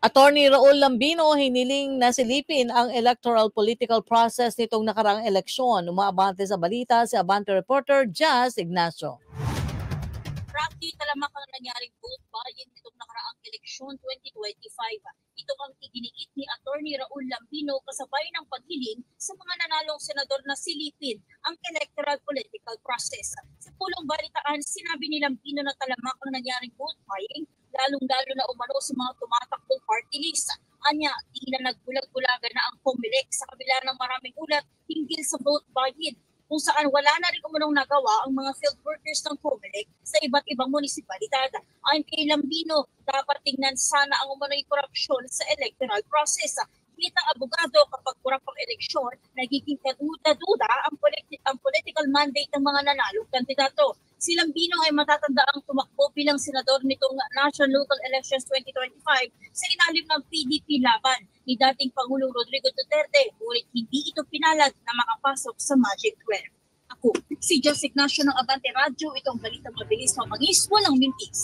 Attorney Raul Lambino hiniling na silipin ang electoral political process nitong nakaraang eleksyon. Umaabante sa balita si Abante reporter Jazz Ignacio. Rocky, talamak ang nangyaring vote buying nitong nakaraang eleksyon 2025. Ito ang idiniit ni Attorney Raul Lambino kasabay ng paghiling sa mga nanalong senador na silipin ang electoral political process. Sa pulong balitaan, sinabi ni Lambino na talamak ang nangyaring vote buying, lalong-lalo na umano sa mga tumatakbong party list. Anya, di na nagbulag-bulagan na ang COMELEC sa kabila ng maraming ulat hinggil sa vote buying, kung saan wala na rin umunong nagawa ang mga field workers ng COMELEC sa iba't ibang munisipalidad. Ayon kay Lambino, dapat tingnan sana ang umano'y korupsyon sa electoral process. Kitang abogado, kapag kurap ang eleksyon, nagiging kaduda-duda ang political mandate ng mga nanalong kandidato. Si Lambino ay matatandaang tumakbo bilang senador nitong National Local Elections 2025 sa ilalim ng PDP laban ni dating Pangulong Rodrigo Duterte, ngunit hindi ito pinalad na makapasok sa Magic 12. Ako, si Jess Ignacio ng Abante Radio, itong balita mabilis, mabangis, walang mintis.